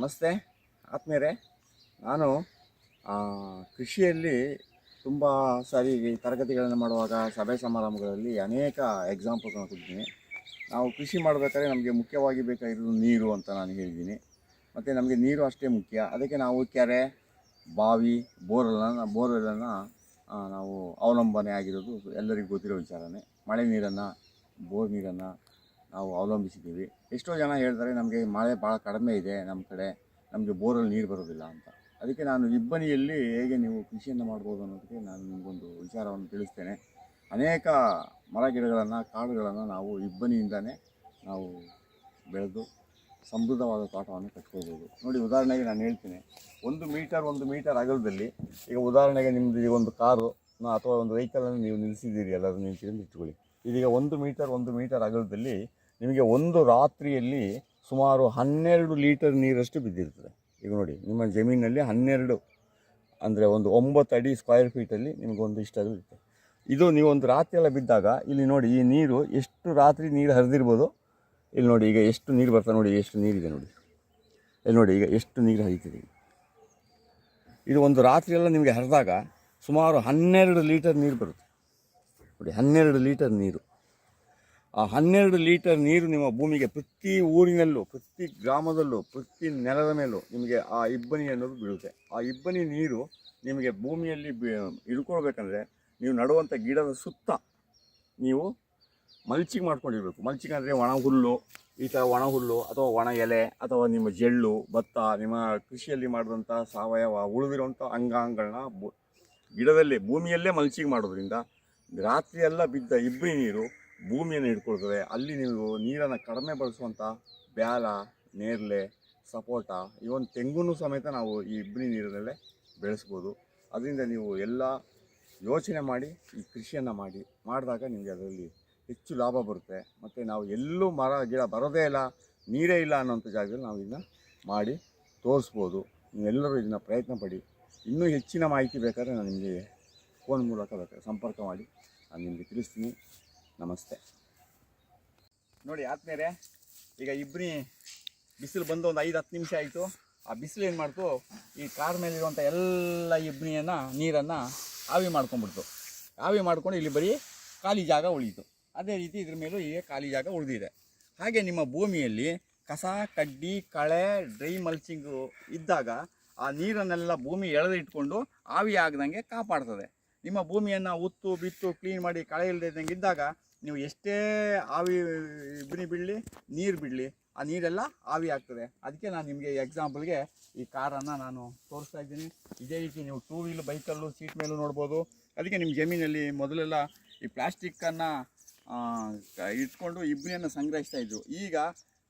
ನಮಸ್ತೆ ಆತ್ಮೀಯರೇ. ನಾನು ಕೃಷಿಯಲ್ಲಿ ತುಂಬ ಸಾರಿ ತರಗತಿಗಳನ್ನು ಮಾಡುವಾಗ ಸಭೆ ಸಮಾರಂಭಗಳಲ್ಲಿ ಅನೇಕ ಎಕ್ಸಾಂಪಲ್ಗಳನ್ನು ಕೊಡ್ತೀನಿ. ನಾವು ಕೃಷಿ ಮಾಡಬೇಕಾದ್ರೆ ನಮಗೆ ಮುಖ್ಯವಾಗಿ ಬೇಕಾಗಿರೋದು ನೀರು ಅಂತ ನಾನು ಹೇಳಿದ್ದೀನಿ. ಮತ್ತು ನಮಗೆ ನೀರು ಅಷ್ಟೇ ಮುಖ್ಯ. ಅದಕ್ಕೆ ನಾವು ಕೆರೆ, ಬಾವಿ, ಬೋರ್ವೆಲ್ಲನ್ನು ನಾವು ಅವಲಂಬನೆ ಆಗಿರೋದು ಎಲ್ಲರಿಗೂ ಗೊತ್ತಿರೋ ವಿಚಾರನೇ. ಮಳೆ ನೀರನ್ನು, ಬೋರ್ ನೀರನ್ನು ನಾವು ಅವಲಂಬಿಸಿದ್ದೀವಿ. ಎಷ್ಟೋ ಜನ ಹೇಳ್ತಾರೆ ನಮಗೆ ಮಳೆ ಭಾಳ ಕಡಿಮೆ ಇದೆ ನಮ್ಮ ಕಡೆ, ನಮಗೆ ಬೋರಲ್ಲಿ ನೀರು ಬರೋದಿಲ್ಲ ಅಂತ. ಅದಕ್ಕೆ ನಾನು ಇಬ್ಬನಿಯಲ್ಲಿ ಹೇಗೆ ನೀವು ಕೃಷಿಯನ್ನು ಮಾಡ್ಬೋದು ಅನ್ನೋದಕ್ಕೆ ನಾನು ನಿಮಗೊಂದು ವಿಚಾರವನ್ನು ತಿಳಿಸ್ತೇನೆ. ಅನೇಕ ಮರ ಗಿಡಗಳನ್ನು, ಕಾಡುಗಳನ್ನು ನಾವು ಇಬ್ಬನಿಯಿಂದನೇ ನಾವು ಬೆಳೆದು ಸಮೃದ್ಧವಾದ ತೋಟವನ್ನು ಕಟ್ಕೋಬೋದು. ನೋಡಿ, ಉದಾಹರಣೆಗೆ ನಾನು ಹೇಳ್ತೀನಿ, 1 ಮೀಟರ್ ಅಗಲದಲ್ಲಿ, ಈಗ ಉದಾಹರಣೆಗೆ ನಿಮ್ಮದು ಈಗ ಒಂದು ಕಾರು ಅಥವಾ ಒಂದು ವೆಹಿಕಲನ್ನು ನೀವು ನಿಲ್ಲಿಸಿದ್ದೀರಿ, ಎಲ್ಲರೂ ನಿಂತಿದ್ದು ಇಟ್ಕೊಳ್ಳಿ. ಇದೀಗ 1 ಮೀಟರ್ ಅಗಲದಲ್ಲಿ ನಿಮಗೆ ಒಂದು ರಾತ್ರಿಯಲ್ಲಿ ಸುಮಾರು 12 ಲೀಟರ್ ನೀರಷ್ಟು ಬಿದ್ದಿರ್ತದೆ. ಈಗ ನೋಡಿ, ನಿಮ್ಮ ಜಮೀನಲ್ಲಿ 12 ಅಂದರೆ ಒಂದು 9 ಅಡಿ ಸ್ಕ್ವೇರ್ ಫೀಟಲ್ಲಿ ನಿಮಗೊಂದು ಇಷ್ಟಾದರೂ ಇರ್ತದೆ. ಇದು ನೀವು ಒಂದು ರಾತ್ರಿ ಎಲ್ಲ ಬಿದ್ದಾಗ ಇಲ್ಲಿ ನೋಡಿ, ಈ ನೀರು ಎಷ್ಟು ರಾತ್ರಿ ನೀರು ಹರಿದಿರ್ಬೋದು. ಇಲ್ಲಿ ನೋಡಿ, ಈಗ ಎಷ್ಟು ನೀರು ಬರ್ತದೆ ನೋಡಿ, ಎಷ್ಟು ನೀರಿದೆ ನೋಡಿ. ಇಲ್ಲಿ ನೋಡಿ, ಈಗ ಎಷ್ಟು ನೀರು ಹರಿತಿದೆ. ಇದು ಒಂದು ರಾತ್ರಿ ಎಲ್ಲ ನಿಮಗೆ ಹರಿದಾಗ ಸುಮಾರು 12 ಲೀಟರ್ ನೀರು ಬರುತ್ತೆ ನೋಡಿ. 12 ಲೀಟರ್ ನೀರು. ಆ 12 ಲೀಟರ್ ನೀರು ನಿಮ್ಮ ಭೂಮಿಗೆ ಪ್ರತಿ ಊರಿನಲ್ಲೂ, ಪ್ರತಿ ಗ್ರಾಮದಲ್ಲೂ, ಪ್ರತಿ ನೆಲದ ಮೇಲೂ ನಿಮಗೆ ಆ ಇಬ್ಬನಿ ಅನ್ನೋದು ಬೀಳುತ್ತೆ. ಆ ಇಬ್ಬನಿ ನೀರು ನಿಮಗೆ ಭೂಮಿಯಲ್ಲಿ ಇಳ್ಕೊಳ್ಬೇಕಂದ್ರೆ ನೀವು ನಡುವಂಥ ಗಿಡದ ಸುತ್ತ ನೀವು ಮಲ್ಚಿಂಗ್ ಮಾಡ್ಕೊಂಡಿರ್ಬೇಕು. ಮಲ್ಚಿಂಗ್ ಅಂದರೆ ಒಣ ಹುಲ್ಲು, ಈ ಥರ ಒಣ ಹುಲ್ಲು ಅಥವಾ ಒಣ ಎಲೆ ಅಥವಾ ನಿಮ್ಮ ಜೆಳ್ಳು, ಭತ್ತ, ನಿಮ್ಮ ಕೃಷಿಯಲ್ಲಿ ಮಾಡಿದಂಥ ಸಾವಯವ ಉಳಿದಿರುವಂಥ ಅಂಗಾಂಗಗಳನ್ನ ಗಿಡದಲ್ಲೇ, ಭೂಮಿಯಲ್ಲೇ ಮಲ್ಚಿಂಗ್ ಮಾಡೋದ್ರಿಂದ ರಾತ್ರಿಯೆಲ್ಲ ಬಿದ್ದ ಇಬ್ಬನಿ ನೀರು ಭೂಮಿಯನ್ನು ಹಿಡ್ಕೊಳ್ತದೆ. ಅಲ್ಲಿ ನೀವು ನೀರನ್ನು ಕಡಿಮೆ ಬಳಸುವಂಥ ಬ್ಯಾಲ, ನೇರಳೆ, ಸಪೋಟ, ಇವನ್ ತೆಂಗುನು ಸಮೇತ ನಾವು ಈ ಇಬ್ಬನಿ ನೀರಿನಲ್ಲೇ ಬೆಳೆಸ್ಬೋದು. ಅದರಿಂದ ನೀವು ಎಲ್ಲ ಯೋಚನೆ ಮಾಡಿ ಈ ಕೃಷಿಯನ್ನು ಮಾಡಿದಾಗ ನಿಮಗೆ ಅದರಲ್ಲಿ ಹೆಚ್ಚು ಲಾಭ ಬರುತ್ತೆ. ಮತ್ತು ನಾವು ಎಲ್ಲೂ ಮರ ಗಿಡ ಬರೋದೇ ಇಲ್ಲ, ನೀರೇ ಇಲ್ಲ ಅನ್ನೋಂಥ ಜಾಗದಲ್ಲಿ ನಾವು ಇದನ್ನು ಮಾಡಿ ತೋರಿಸ್ಬೋದು. ನೀವೆಲ್ಲರೂ ಇದನ್ನು ಪ್ರಯತ್ನ ಪಡಿ. ಇನ್ನೂ ಹೆಚ್ಚಿನ ಮಾಹಿತಿ ಬೇಕಾದರೆ ನಾನು ನಿಮಗೆ ಫೋನ್ ಮೂಲಕ ಬೇಕಾದ್ರೆ ಸಂಪರ್ಕ ಮಾಡಿ ನಾನು ನಿಮಗೆ ತಿಳಿಸ್ತೀನಿ. ನಮಸ್ತೆ. ನೋಡಿ ಆದ್ಮೇಲೆ ಈಗ ಇಬ್ಬನಿ ಬಿಸಿಲು ಬಂದು ಒಂದು 5-10 ನಿಮಿಷ ಆಯಿತು. ಆ ಬಿಸಿಲು ಏನು ಮಾಡ್ತು, ಈ ಕಾರ್ ಮೇಲಿರುವಂಥ ಎಲ್ಲ ಇಬ್ಬನಿಯನ್ನು, ನೀರನ್ನು ಆವಿ ಮಾಡ್ಕೊಂಡ್ಬಿಡ್ತು. ಆವಿ ಮಾಡ್ಕೊಂಡು ಇಲ್ಲಿ ಬರೀ ಖಾಲಿ ಜಾಗ ಉಳೀತು. ಅದೇ ರೀತಿ ಇದ್ರ ಮೇಲೂ ಈಗ ಖಾಲಿ ಜಾಗ ಉಳಿದಿದೆ. ಹಾಗೆ ನಿಮ್ಮ ಭೂಮಿಯಲ್ಲಿ ಕಸ, ಕಡ್ಡಿ, ಕಳೆ, ಡ್ರೈ ಮಲ್ಚಿಂಗು ಇದ್ದಾಗ ಆ ನೀರನ್ನೆಲ್ಲ ಭೂಮಿ ಎಳೆದಿಟ್ಕೊಂಡು ಆವಿ ಆಗದಂಗೆ ಕಾಪಾಡ್ತದೆ. ನಿಮ್ಮ ಭೂಮಿಯನ್ನು ಉತ್ತು ಬಿತ್ತು ಕ್ಲೀನ್ ಮಾಡಿ ಕಳೆ ಇಲ್ಲದಂಗೆ ಇದ್ದಾಗ ನೀವು ಎಷ್ಟೇ ಆವಿ ಇಬ್ಬನಿ ಬಿಡಲಿ, ನೀರು ಬಿಡಲಿ, ಆ ನೀರೆಲ್ಲ ಆವಿ ಆಗ್ತದೆ. ಅದಕ್ಕೆ ನಾನು ನಿಮಗೆ ಎಕ್ಸಾಂಪಲ್ಗೆ ಈ ಕಾರನ್ನು ನಾನು ತೋರಿಸ್ತಾ ಇದ್ದೀನಿ. ಇದೇ ರೀತಿ ನೀವು 2 ವೀಲ್ ಬೈಕಲ್ಲೂ ಸೀಟ್ ಮೇಲೂ ನೋಡ್ಬೋದು. ಅದಕ್ಕೆ ನಿಮ್ಮ ಜಮೀನಲ್ಲಿ ಮೊದಲೆಲ್ಲ ಈ ಪ್ಲಾಸ್ಟಿಕ್ಕನ್ನು ಇಟ್ಕೊಂಡು ಇಬ್ಬನಿಯನ್ನು ಸಂಗ್ರಹಿಸ್ತಾ ಇದ್ರು. ಈಗ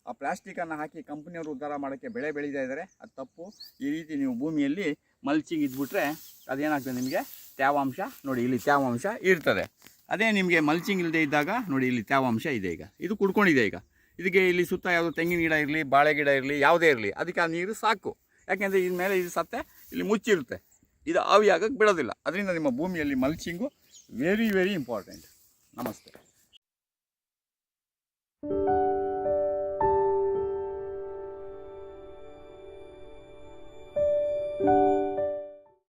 ಆ ಪ್ಲಾಸ್ಟಿಕ್ಕನ್ನು ಹಾಕಿ ಕಂಪ್ನಿಯವರು ಉದ್ಧಾರ ಮಾಡೋಕ್ಕೆ ಬೆಳೆ ಬೆಳೀತಾ ಇದ್ದಾರೆ. ಅದು ತಪ್ಪು. ಈ ರೀತಿ ನೀವು ಭೂಮಿಯಲ್ಲಿ ಮಲ್ಚಿಂಗ್ ಇದ್ಬಿಟ್ರೆ ಅದೇನಾಗ್ತದೆ, ನಿಮಗೆ ತೇವಾಂಶ ನೋಡಿ, ಇಲ್ಲಿ ತೇವಾಂಶ ಇರ್ತದೆ. ಅದೇ ನಿಮಗೆ ಮಲ್ಚಿಂಗ್ ಇಲ್ಲದೆ ಇದ್ದಾಗ ನೋಡಿ, ಇಲ್ಲಿ ತೇವಾಂಶ ಇದೆ. ಈಗ ಇದು ಕುಡ್ಕೊಂಡಿದೆ. ಈಗ ಇದಕ್ಕೆ ಇಲ್ಲಿ ಸುತ್ತ ಯಾವುದೋ ತೆಂಗಿನ ಗಿಡ ಇರಲಿ, ಬಾಳೆ ಗಿಡ ಇರಲಿ, ಯಾವುದೇ ಇರಲಿ, ಅದಕ್ಕೆ ಆ ನೀರು ಸಾಕು. ಯಾಕೆಂದರೆ ಇದ್ರ ಮೇಲೆ ಇದು ಸತ್ತೆ ಇಲ್ಲಿ ಮುಚ್ಚಿರುತ್ತೆ, ಇದು ಆವಿಯಾಗಕ್ಕೆ ಬಿಡೋದಿಲ್ಲ. ಅದರಿಂದ ನಿಮ್ಮ ಭೂಮಿಯಲ್ಲಿ ಮಲ್ಚಿಂಗು ವೆರಿ ವೆರಿ ಇಂಪಾರ್ಟೆಂಟ್. ನಮಸ್ತೆ.